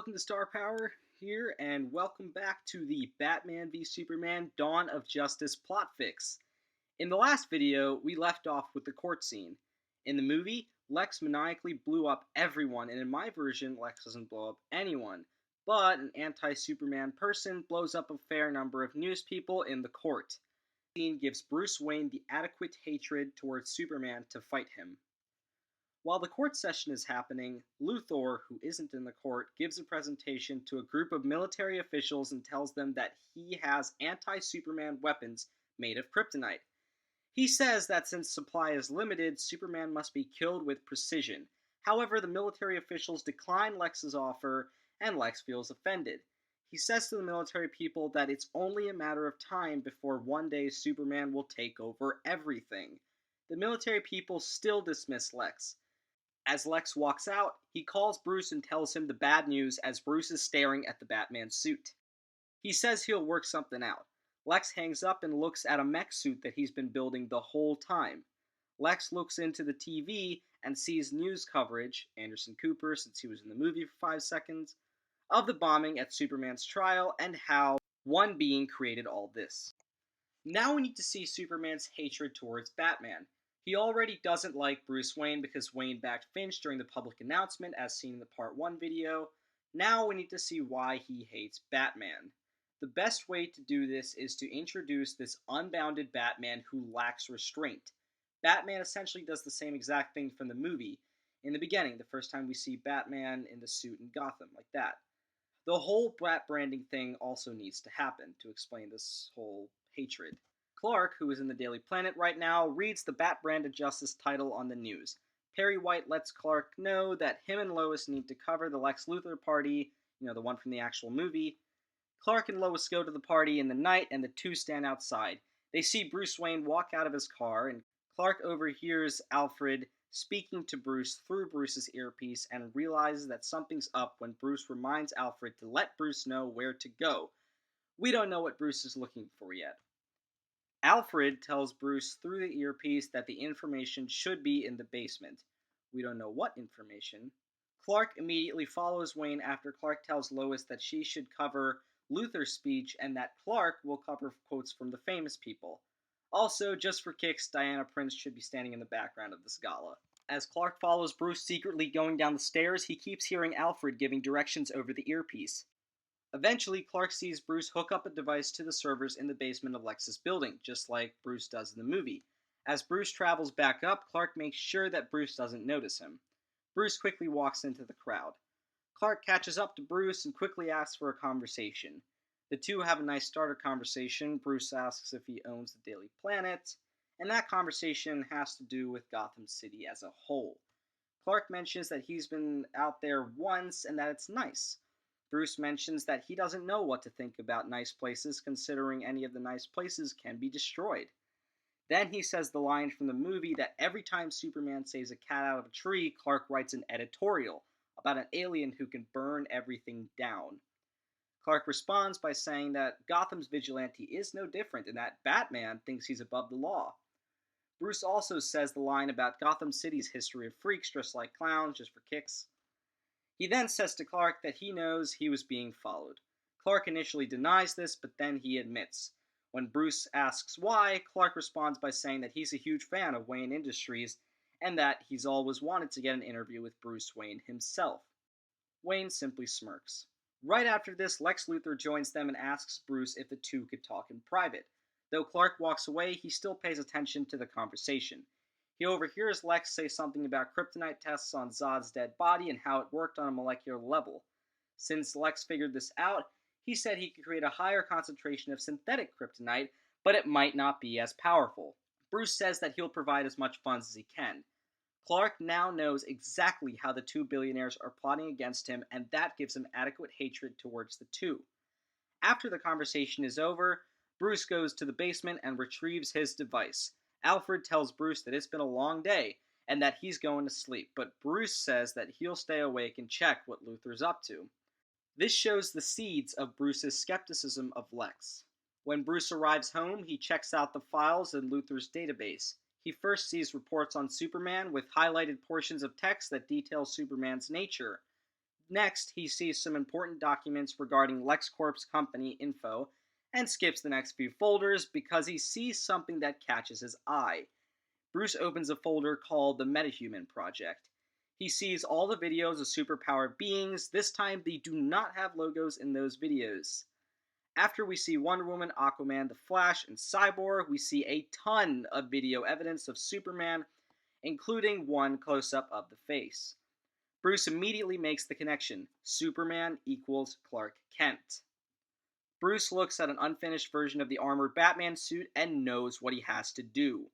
welcome to Star Power here, and welcome back to the Batman v Superman Dawn of Justice plot fix. In the last video, we left off with the court scene. In the movie, Lex maniacally blew up everyone, and in my version, Lex doesn't blow up anyone. But an anti-Superman person blows up a fair number of news people in the court. The scene gives Bruce Wayne the adequate hatred towards Superman to fight him. While the court session is happening, Luthor, who isn't in the court, gives a presentation to a group of military officials and tells them that he has anti-Superman weapons made of kryptonite. He says that since supply is limited, Superman must be killed with precision. However, the military officials decline Lex's offer, and Lex feels offended. He says to the military people that it's only a matter of time before one day Superman will take over everything. The military people still dismiss Lex. As Lex walks out, he calls Bruce and tells him the bad news as Bruce is staring at the Batman suit. He says he'll work something out. Lex hangs up and looks at a mech suit that he's been building the whole time. Lex looks into the TV and sees news coverage, Anderson Cooper since he was in the movie for 5 seconds, of the bombing at Superman's trial and how one being created all this. Now we need to see Superman's hatred towards Batman. He already doesn't like Bruce Wayne because Wayne backed Finch during the public announcement as seen in the Part 1 video. Now we need to see why he hates Batman. The best way to do this is to introduce this unbounded Batman who lacks restraint. Batman essentially does the same exact thing from the movie. In the beginning, the first time we see Batman in the suit in Gotham, like that. The whole Bat branding thing also needs to happen to explain this whole hatred. Clark, who is in the Daily Planet right now, reads the Bat-branded Justice title on the news. Perry White lets Clark know that him and Lois need to cover the Lex Luthor party, the one from the actual movie. Clark and Lois go to the party in the night, and the two stand outside. They see Bruce Wayne walk out of his car, and Clark overhears Alfred speaking to Bruce through Bruce's earpiece and realizes that something's up when Bruce reminds Alfred to let Bruce know where to go. We don't know what Bruce is looking for yet. Alfred tells Bruce through the earpiece that the information should be in the basement. We don't know what information. Clark immediately follows Wayne after Clark tells Lois that she should cover Luthor's speech and that Clark will cover quotes from the famous people. Also, just for kicks, Diana Prince should be standing in the background of this gala. As Clark follows Bruce secretly going down the stairs, he keeps hearing Alfred giving directions over the earpiece. Eventually, Clark sees Bruce hook up a device to the servers in the basement of Lex's building, just like Bruce does in the movie. As Bruce travels back up, Clark makes sure that Bruce doesn't notice him. Bruce quickly walks into the crowd. Clark catches up to Bruce and quickly asks for a conversation. The two have a nice starter conversation. Bruce asks if he owns the Daily Planet, and that conversation has to do with Gotham City as a whole. Clark mentions that he's been out there once and that it's nice. Bruce mentions that he doesn't know what to think about nice places, considering any of the nice places can be destroyed. Then he says the line from the movie that every time Superman saves a cat out of a tree, Clark writes an editorial about an alien who can burn everything down. Clark responds by saying that Gotham's vigilante is no different and that Batman thinks he's above the law. Bruce also says the line about Gotham City's history of freaks dressed like clowns just for kicks. He then says to Clark that he knows he was being followed. Clark initially denies this, but then he admits. When Bruce asks why, Clark responds by saying that he's a huge fan of Wayne Industries and that he's always wanted to get an interview with Bruce Wayne himself. Wayne simply smirks. Right after this, Lex Luthor joins them and asks Bruce if the two could talk in private. Though Clark walks away, he still pays attention to the conversation. He overhears Lex say something about kryptonite tests on Zod's dead body and how it worked on a molecular level. Since Lex figured this out, he said he could create a higher concentration of synthetic kryptonite, but it might not be as powerful. Bruce says that he'll provide as much funds as he can. Clark now knows exactly how the two billionaires are plotting against him, and that gives him adequate hatred towards the two. After the conversation is over, Bruce goes to the basement and retrieves his device. Alfred tells Bruce that it's been a long day and that he's going to sleep, but Bruce says that he'll stay awake and check what Luthor's up to. This shows the seeds of Bruce's skepticism of Lex. When Bruce arrives home, he checks out the files in Luthor's database. He first sees reports on Superman with highlighted portions of text that detail Superman's nature. Next, he sees some important documents regarding LexCorp's company info and skips the next few folders because he sees something that catches his eye. Bruce opens a folder called the Metahuman Project. He sees all the videos of superpowered beings. This time, they do not have logos in those videos. After we see Wonder Woman, Aquaman, The Flash, and Cyborg, we see a ton of video evidence of Superman, including one close-up of the face. Bruce immediately makes the connection. Superman equals Clark Kent. Bruce looks at an unfinished version of the armored Batman suit and knows what he has to do.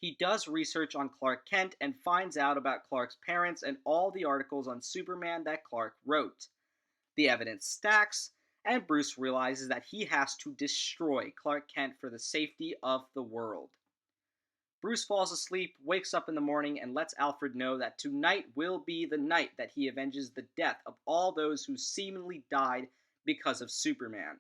He does research on Clark Kent and finds out about Clark's parents and all the articles on Superman that Clark wrote. The evidence stacks, and Bruce realizes that he has to destroy Clark Kent for the safety of the world. Bruce falls asleep, wakes up in the morning, and lets Alfred know that tonight will be the night that he avenges the death of all those who seemingly died because of Superman.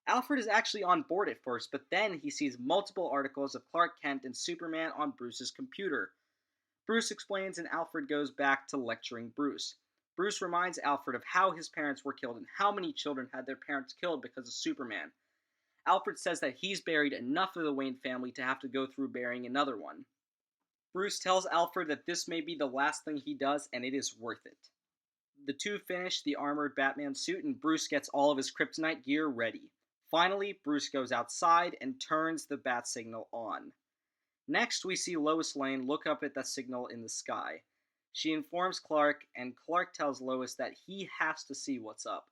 Alfred is actually on board at first, but then he sees multiple articles of Clark Kent and Superman on Bruce's computer. Bruce explains, and Alfred goes back to lecturing Bruce. Bruce reminds Alfred of how his parents were killed and how many children had their parents killed because of Superman. Alfred says that he's buried enough of the Wayne family to have to go through burying another one. Bruce tells Alfred that this may be the last thing he does, and it is worth it. The two finish the armored Batman suit, and Bruce gets all of his kryptonite gear ready. Finally, Bruce goes outside and turns the bat signal on. Next, we see Lois Lane look up at the signal in the sky. She informs Clark, and Clark tells Lois that he has to see what's up.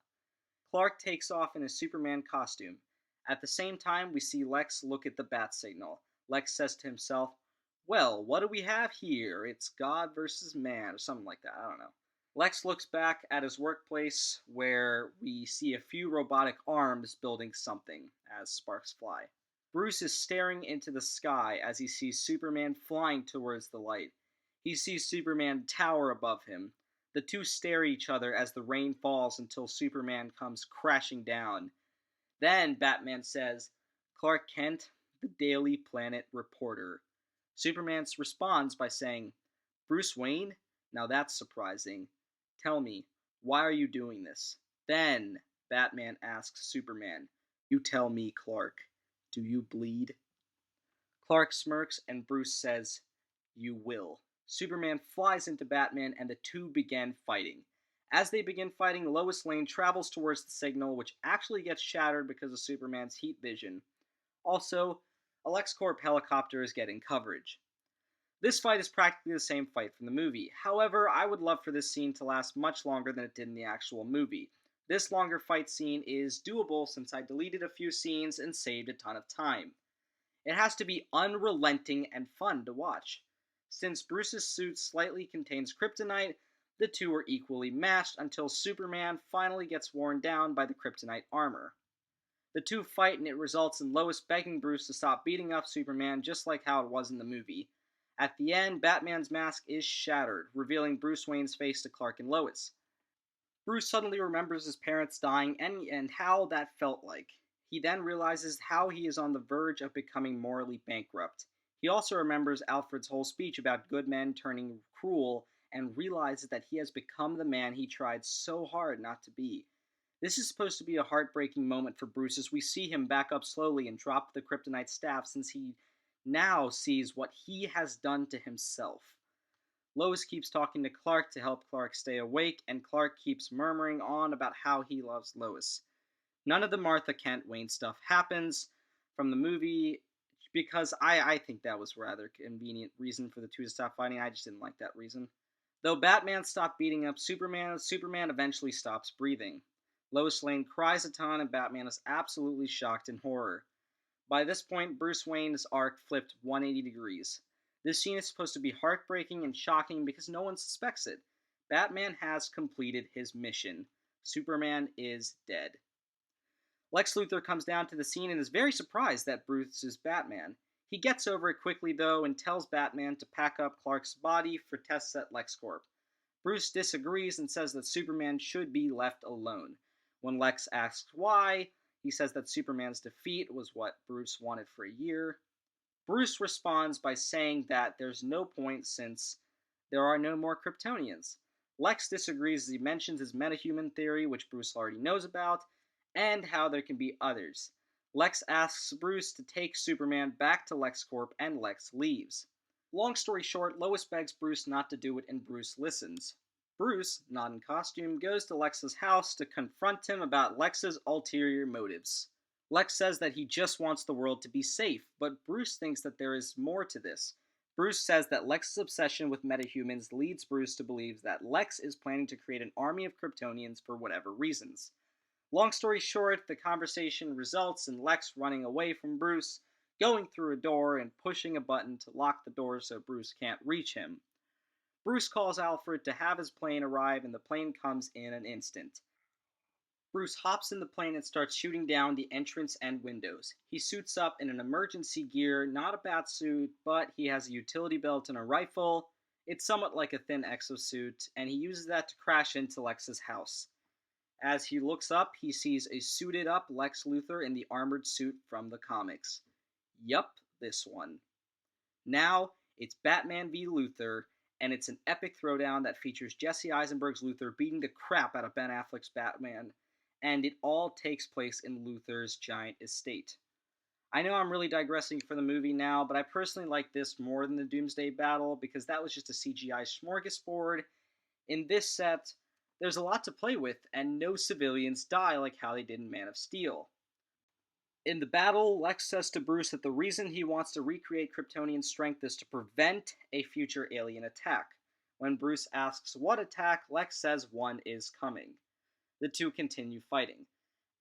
Clark takes off in his Superman costume. At the same time, we see Lex look at the bat signal. Lex says to himself, "Well, what do we have here? It's God versus man," or something like that, I don't know. Lex looks back at his workplace, where we see a few robotic arms building something, as sparks fly. Bruce is staring into the sky as he sees Superman flying towards the light. He sees Superman tower above him. The two stare at each other as the rain falls until Superman comes crashing down. Then Batman says, "Clark Kent, the Daily Planet reporter." Superman responds by saying, "Bruce Wayne? Now that's surprising. Tell me, why are you doing this?" Then Batman asks Superman, "You tell me, Clark, do you bleed?" Clark smirks and Bruce says, "You will." Superman flies into Batman and the two begin fighting. As they begin fighting, Lois Lane travels towards the signal, which actually gets shattered because of Superman's heat vision. Also, a LexCorp helicopter is getting coverage. This fight is practically the same fight from the movie. However, I would love for this scene to last much longer than it did in the actual movie. This longer fight scene is doable since I deleted a few scenes and saved a ton of time. It has to be unrelenting and fun to watch. Since Bruce's suit slightly contains kryptonite, the two are equally matched until Superman finally gets worn down by the kryptonite armor. The two fight and it results in Lois begging Bruce to stop beating up Superman just like how it was in the movie. At the end, Batman's mask is shattered, revealing Bruce Wayne's face to Clark and Lois. Bruce suddenly remembers his parents dying and how that felt like. He then realizes how he is on the verge of becoming morally bankrupt. He also remembers Alfred's whole speech about good men turning cruel and realizes that he has become the man he tried so hard not to be. This is supposed to be a heartbreaking moment for Bruce as we see him back up slowly and drop the kryptonite staff since he now sees what he has done to himself. Lois keeps talking to Clark to help Clark stay awake, and Clark keeps murmuring on about how he loves Lois. None of the Martha Kent Wayne stuff happens from the movie because I think that was a rather convenient reason for the two to stop fighting. I just didn't like that reason. Though Batman stopped beating up Superman eventually stops breathing. Lois Lane cries a ton and Batman is absolutely shocked in horror. By this point, Bruce Wayne's arc flipped 180 degrees. This scene is supposed to be heartbreaking and shocking because no one suspects it. Batman has completed his mission. Superman is dead. Lex Luthor comes down to the scene and is very surprised that Bruce is Batman. He gets over it quickly though and tells Batman to pack up Clark's body for tests at LexCorp. Bruce disagrees and says that Superman should be left alone. When Lex asks why, he says that Superman's defeat was what Bruce wanted for a year. Bruce responds by saying that there's no point since there are no more Kryptonians. Lex disagrees as he mentions his metahuman theory, which Bruce already knows about, and how there can be others. Lex asks Bruce to take Superman back to LexCorp, and Lex leaves. Long story short, Lois begs Bruce not to do it, and Bruce listens. Bruce, not in costume, goes to Lex's house to confront him about Lex's ulterior motives. Lex says that he just wants the world to be safe, but Bruce thinks that there is more to this. Bruce says that Lex's obsession with metahumans leads Bruce to believe that Lex is planning to create an army of Kryptonians for whatever reasons. Long story short, the conversation results in Lex running away from Bruce, going through a door, and pushing a button to lock the door so Bruce can't reach him. Bruce calls Alfred to have his plane arrive, and the plane comes in an instant. Bruce hops in the plane and starts shooting down the entrance and windows. He suits up in an emergency gear, not a bat suit, but he has a utility belt and a rifle. It's somewhat like a thin exosuit, and he uses that to crash into Lex's house. As he looks up, he sees a suited up Lex Luthor in the armored suit from the comics. Yup, this one. Now, it's Batman v Luthor, and it's an epic throwdown that features Jesse Eisenberg's Luthor beating the crap out of Ben Affleck's Batman, and it all takes place in Luthor's giant estate. I know I'm really digressing for the movie now, but I personally like this more than the Doomsday Battle because that was just a CGI smorgasbord. In this set, there's a lot to play with, and no civilians die like how they did in Man of Steel. In the battle, Lex says to Bruce that the reason he wants to recreate Kryptonian strength is to prevent a future alien attack. When Bruce asks what attack, Lex says one is coming. The two continue fighting.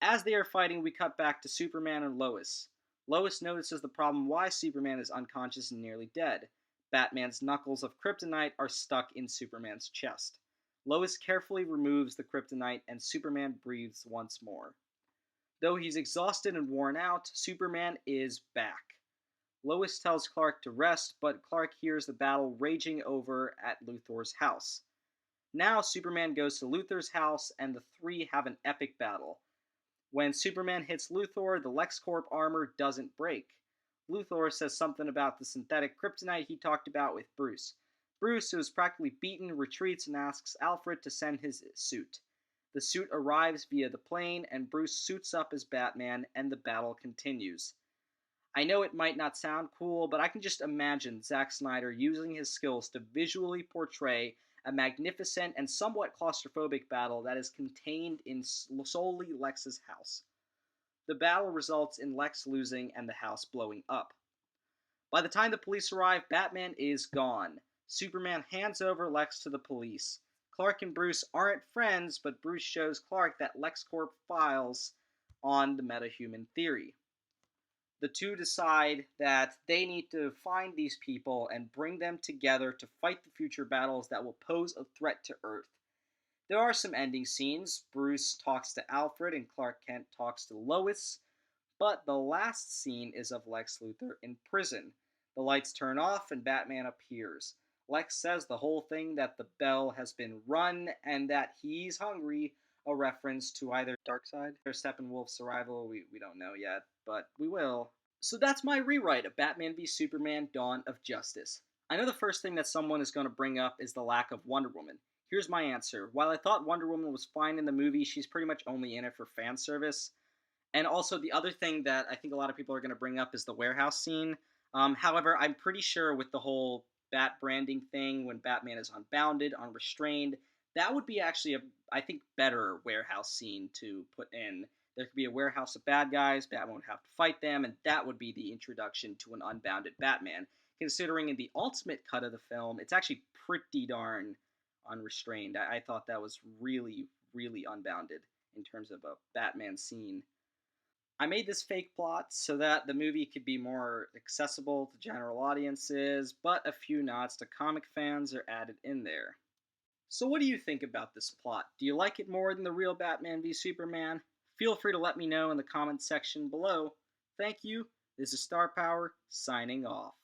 As they are fighting, we cut back to Superman and Lois. Lois notices the problem why Superman is unconscious and nearly dead. Batman's knuckles of kryptonite are stuck in Superman's chest. Lois carefully removes the kryptonite, and Superman breathes once more. Though he's exhausted and worn out, Superman is back. Lois tells Clark to rest, but Clark hears the battle raging over at Luthor's house. Now Superman goes to Luthor's house, and the three have an epic battle. When Superman hits Luthor, the LexCorp armor doesn't break. Luthor says something about the synthetic kryptonite he talked about with Bruce. Bruce, who is practically beaten, retreats and asks Alfred to send his suit. The suit arrives via the plane, and Bruce suits up as Batman, and the battle continues. I know it might not sound cool, but I can just imagine Zack Snyder using his skills to visually portray a magnificent and somewhat claustrophobic battle that is contained in solely Lex's house. The battle results in Lex losing and the house blowing up. By the time the police arrive, Batman is gone. Superman hands over Lex to the police. Clark and Bruce aren't friends, but Bruce shows Clark that LexCorp files on the metahuman theory. The two decide that they need to find these people and bring them together to fight the future battles that will pose a threat to Earth. There are some ending scenes. Bruce talks to Alfred and Clark Kent talks to Lois, but the last scene is of Lex Luthor in prison. The lights turn off and Batman appears. Lex says the whole thing that the bell has been run and that he's hungry, a reference to either Darkseid or Steppenwolf's arrival. We don't know yet, but we will. So that's my rewrite of Batman v Superman: Dawn of Justice. I know the first thing that someone is going to bring up is the lack of Wonder Woman. Here's my answer. While I thought Wonder Woman was fine in the movie, she's pretty much only in it for fan service. And also the other thing that I think a lot of people are going to bring up is the warehouse scene. However, I'm pretty sure with the whole Bat branding thing, when Batman is unbounded, unrestrained, that would be actually I think, better warehouse scene to put in. There could be a warehouse of bad guys, Batman would have to fight them, and that would be the introduction to an unbounded Batman. Considering in the ultimate cut of the film, it's actually pretty darn unrestrained. I thought that was really, really unbounded in terms of a Batman scene. I made this fake plot so that the movie could be more accessible to general audiences, but a few nods to comic fans are added in there. So what do you think about this plot? Do you like it more than the real Batman v Superman? Feel free to let me know in the comments section below. Thank you. This is Star Power, signing off.